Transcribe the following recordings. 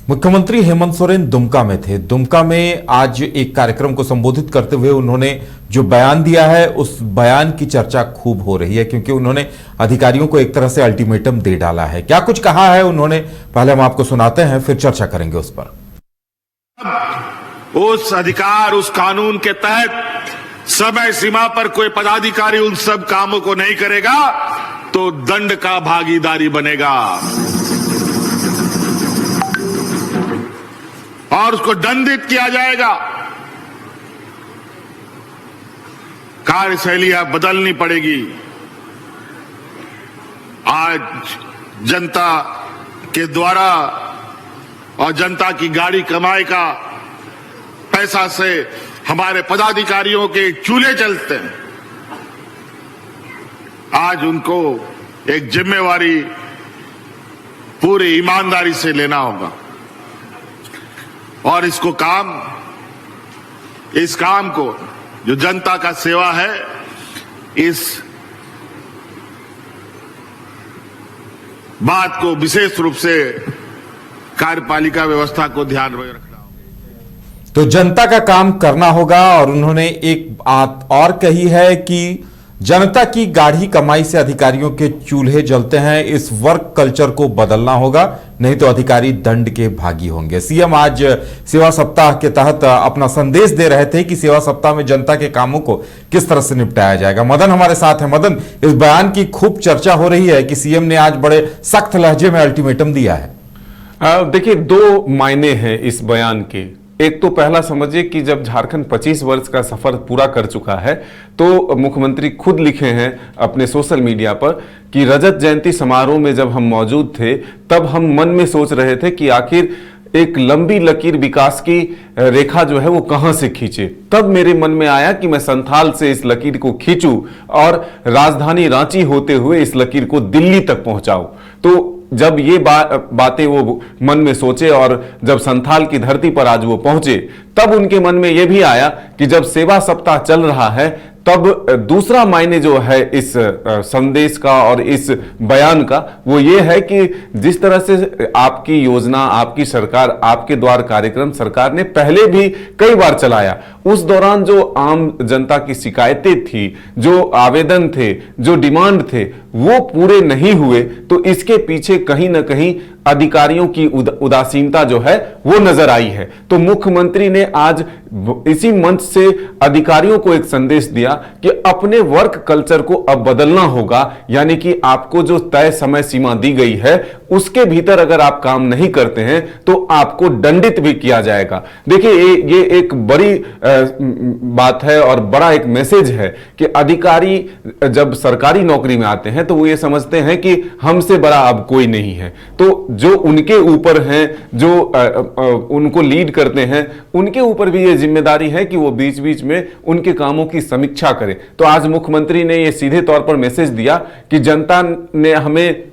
मुख्यमंत्री हेमंत सोरेन दुमका में थे। दुमका में आज एक कार्यक्रम को संबोधित करते हुए उन्होंने जो बयान दिया है उस बयान की चर्चा खूब हो रही है, क्योंकि उन्होंने अधिकारियों को एक तरह से अल्टीमेटम दे डाला है। क्या कुछ कहा है उन्होंने, पहले हम आपको सुनाते हैं, फिर चर्चा करेंगे उस पर। उस अधिकार, उस कानून के तहत समय सीमा पर कोई पदाधिकारी उन सब कामों को नहीं करेगा तो दंड का भागीदारी बनेगा और उसको दंडित किया जाएगा। कार्यशैली अब बदलनी पड़ेगी। आज जनता के द्वारा और जनता की गाड़ी कमाई का पैसा से हमारे पदाधिकारियों के चूल्हे चलते हैं। आज उनको एक जिम्मेवारी पूरी ईमानदारी से लेना होगा और इस काम को जो जनता का सेवा है, इस बात को विशेष रूप से कार्यपालिका व्यवस्था को ध्यान में रखना होगा। तो जनता का काम करना होगा और उन्होंने एक बात और कही है कि जनता की गाढ़ी कमाई से अधिकारियों के चूल्हे जलते हैं। इस वर्क कल्चर को बदलना होगा, नहीं तो अधिकारी दंड के भागी होंगे। सीएम आज सेवा सप्ताह के तहत अपना संदेश दे रहे थे कि सेवा सप्ताह में जनता के कामों को किस तरह से निपटाया जाएगा। मदन हमारे साथ है। मदन, इस बयान की खूब चर्चा हो रही है कि सीएम ने आज बड़े सख्त लहजे में अल्टीमेटम दिया है। देखिए, दो मायने हैं इस बयान के। एक तो पहला समझिए कि जब झारखंड 25 वर्ष का सफर पूरा कर चुका है तो मुख्यमंत्री खुद लिखे हैं अपने सोशल मीडिया पर कि रजत जयंती समारोह में जब हम मौजूद थे तब हम मन में सोच रहे थे कि आखिर एक लंबी लकीर विकास की रेखा जो है वो कहां से खींचे। तब मेरे मन में आया कि मैं संथाल से इस लकीर को खींचूं और राजधानी रांची होते हुए इस लकीर को दिल्ली तक पहुंचाऊं। तो जब ये बातें वो मन में सोचे और जब संथाल की धरती पर आज वो पहुंचे, तब उनके मन में ये भी आया कि जब सेवा सप्ताह चल रहा है तब दूसरा मायने जो है इस संदेश का और इस बयान का, वो ये है कि जिस तरह से आपकी योजना, आपकी सरकार, आपके द्वार कार्यक्रम सरकार ने पहले भी कई बार चलाया, उस दौरान जो आम जनता की शिकायतें थी, जो आवेदन थे, जो डिमांड थे, वो पूरे नहीं हुए। तो इसके पीछे कहीं ना कहीं अधिकारियों की उदासीनता जो है वो नजर आई है। तो मुख्यमंत्री ने आज इसी मंच से अधिकारियों को एक संदेश दिया कि अपने वर्क कल्चर को अब बदलना होगा, यानी कि आपको जो तय समय सीमा दी गई है उसके भीतर अगर आप काम नहीं करते हैं तो आपको दंडित भी किया जाएगा। देखिए, ये एक बड़ी बात है और बड़ा एक मैसेज है कि अधिकारी जब सरकारी नौकरी में आते हैं तो वो ये समझते हैं कि हमसे बड़ा अब कोई नहीं है। तो जो उनके ऊपर हैं, जो उनको लीड करते हैं, उनके ऊपर भी ये जिम्मेदारी है कि वो बीच बीच में उनके कामों की समीक्षा करें। तो आज मुख्यमंत्री ने ये सीधे तौर पर मैसेज दिया कि जनता ने हमें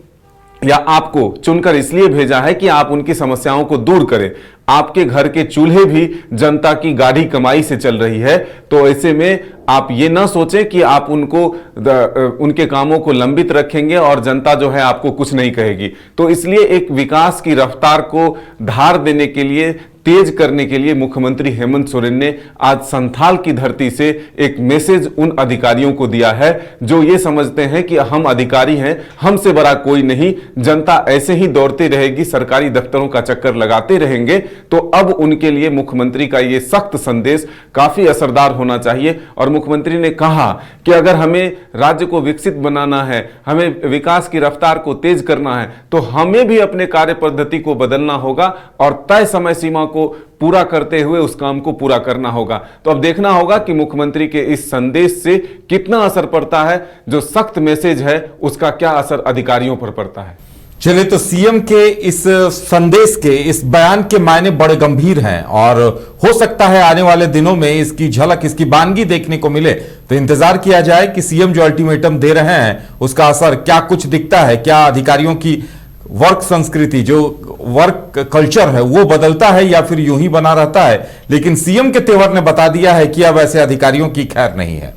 या आपको चुनकर इसलिए भेजा है कि आप उनकी समस्याओं को दूर करें। आपके घर के चूल्हे भी जनता की गाढ़ी कमाई से चल रही है। तो ऐसे में आप ये ना सोचें कि आप उनके कामों को लंबित रखेंगे और जनता जो है आपको कुछ नहीं कहेगी। तो इसलिए एक विकास की रफ्तार को धार देने के लिए, तेज करने के लिए मुख्यमंत्री हेमंत सोरेन ने आज संथाल की धरती से एक मैसेज उन अधिकारियों को दिया है जो ये समझते हैं कि हम अधिकारी हैं, हमसे बड़ा कोई नहीं, जनता ऐसे ही दौड़ती रहेगी, सरकारी दफ्तरों का चक्कर लगाते रहेंगे। तो अब उनके लिए मुख्यमंत्री का ये सख्त संदेश काफी असरदार होना चाहिए। और मुख्यमंत्री ने कहा कि अगर हमें राज्य को विकसित बनाना है, हमें विकास की रफ्तार को तेज करना है, तो हमें भी अपने कार्य पद्धति को बदलना होगा और तय समय सीमा को पूरा करते हुए उस काम को पूरा करना होगा। तो अब देखना होगा कि मुख्यमंत्री के इस संदेश से कितना असर पड़ता है, जो सख्त मैसेज है उसका क्या असर अधिकारियों पर पड़ता है। चलिए, तो सीएम के इस संदेश के, इस बयान के मायने बड़े गंभीर हैं और हो सकता है आने वाले दिनों में इसकी झलक, इसकी बानगी देखने को मिले। तो इंतजार किया जाए कि सीएम जो अल्टीमेटम दे रहे हैं उसका असर क्या कुछ दिखता है, क्या अधिकारियों की वर्क संस्कृति, जो वर्क कल्चर है वो बदलता है या फिर यूं ही बना रहता है। लेकिन सीएम के तेवर ने बता दिया है कि अब ऐसे अधिकारियों की खैर नहीं है।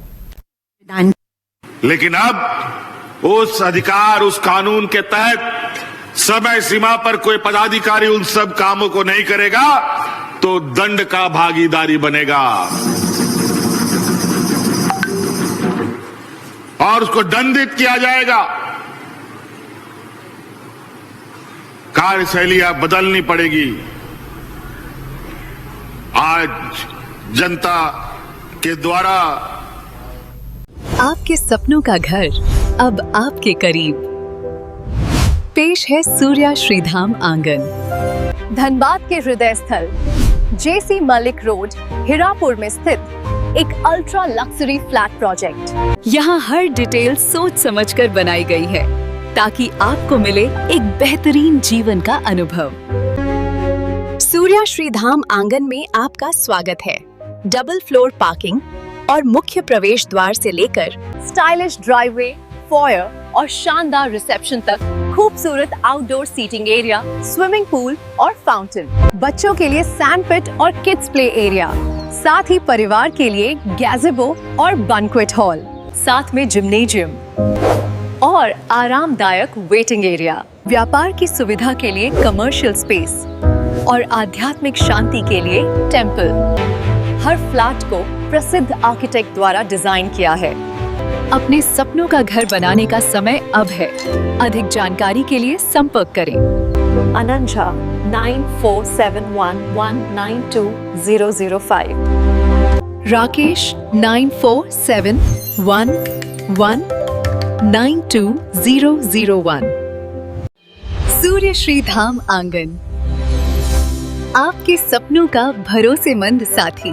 लेकिन अब उस अधिकार, उस कानून के तहत समय सीमा पर कोई पदाधिकारी उन सब कामों को नहीं करेगा तो दंड का भागीदारी बनेगा और उसको दंडित किया जाएगा। कार्यशैली अब बदलनी पड़ेगी। आज जनता के द्वारा आपके सपनों का घर अब आपके करीब। पेश है सूर्या श्रीधाम आंगन, धनबाद के हृदय स्थल जेसी मलिक रोड, हिरापुर में स्थित एक अल्ट्रा लक्सरी फ्लैट प्रोजेक्ट। यहाँ हर डिटेल सोच समझकर बनाई गई है ताकि आपको मिले एक बेहतरीन जीवन का अनुभव। सूर्या श्रीधाम आंगन में आपका स्वागत है। डबल फ्लोर पार्किंग और मुख्य प्रवेश द्वार से लेकर स्टाइलिश ड्राइववे, फॉयर और शानदार रिसेप्शन तक खूबसूरत outdoor seating area, swimming pool और फाउंटेन, बच्चों के लिए सैंड पिट और किड्स प्ले एरिया, साथ ही परिवार के लिए गैज़ेबो और बैंक्वेट हॉल, साथ में जिम्नेजियम और आरामदायक वेटिंग एरिया, व्यापार की सुविधा के लिए कमर्शियल स्पेस और आध्यात्मिक शांति के लिए टेंपल। हर फ्लैट को प्रसिद्ध आर्किटेक्ट द्वारा डिजाइन किया है। अपने सपनों का घर बनाने का समय अब है। अधिक जानकारी के लिए संपर्क करें। अनंजा 9471192005, राकेश 9471192001। सूर्य श्रीधाम आंगन, आपके सपनों का भरोसेमंद साथी।